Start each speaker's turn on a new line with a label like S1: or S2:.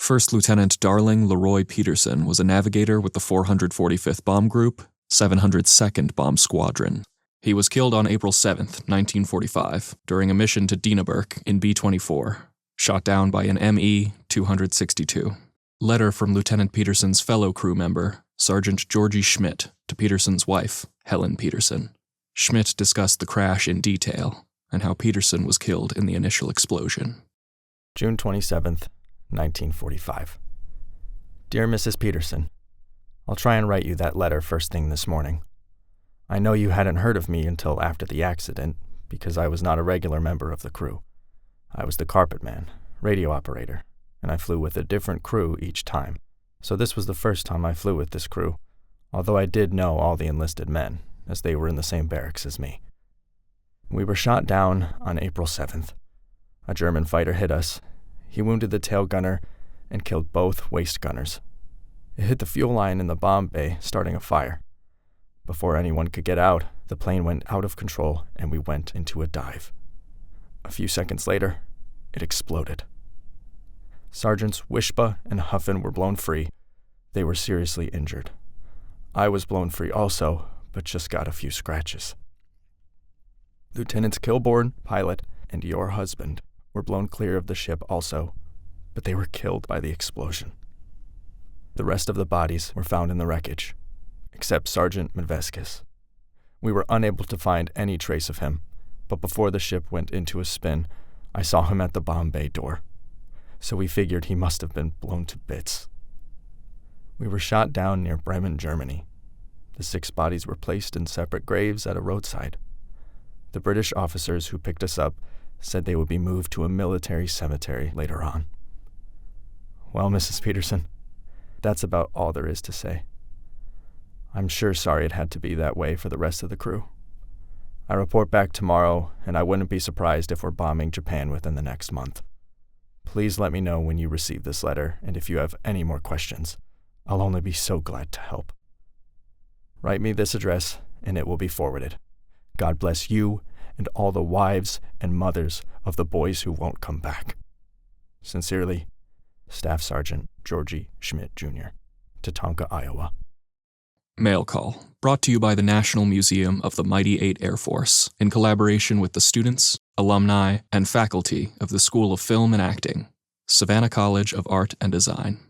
S1: First Lieutenant Darling LeRoy Peterson was a navigator with the 445th Bomb Group, 702nd Bomb Squadron. He was killed on April 7, 1945, during a mission to Düneberg in B-24, shot down by an ME-262. Letter from Lieutenant Peterson's fellow crew member, Sergeant George Schmidt, to Peterson's wife, Helen Peterson. Schmidt discussed the crash in detail and how Peterson was killed in the initial explosion.
S2: June 27th, 1945. Dear Mrs. Peterson, I'll try and write you that letter first thing this morning. I know you hadn't heard of me until after the accident, because I was not a regular member of the crew. I was the carpet man, radio operator, and I flew with a different crew each time. So this was the first time I flew with this crew, although I did know all the enlisted men, as they were in the same barracks as me. We were shot down on April 7th. A German fighter hit us. He wounded the tail gunner and killed both waist gunners. It hit the fuel line in the bomb bay, starting a fire. Before anyone could get out, the plane went out of control and we went into a dive. A few seconds later, it exploded. Sergeants Wishba and Huffin were blown free. They were seriously injured. I was blown free also, but just got a few scratches. Lieutenants Kilbourne, pilot, and your husband were blown clear of the ship also, but they were killed by the explosion. The rest of the bodies were found in the wreckage, except Sergeant Medveskis. We were unable to find any trace of him, but before the ship went into a spin, I saw him at the bomb bay door, so we figured he must have been blown to bits. We were shot down near Bremen, Germany. The 6 bodies were placed in separate graves at a roadside. The British officers who picked us up said they would be moved to a military cemetery later on. Well, Mrs. Peterson, that's about all there is to say. I'm sure sorry it had to be that way for the rest of the crew. I report back tomorrow, and I wouldn't be surprised if we're bombing Japan within the next month. Please let me know when you receive this letter, and if you have any more questions. I'll only be so glad to help. Write me this address, and it will be forwarded. God bless you and all the wives and mothers of the boys who won't come back. Sincerely, Staff Sergeant George Schmidt, Jr., Tatanka, Iowa.
S1: Mail call, brought to you by the National Museum of the Mighty 8 Air Force, in collaboration with the students, alumni, and faculty of the School of Film and Acting, Savannah College of Art and Design.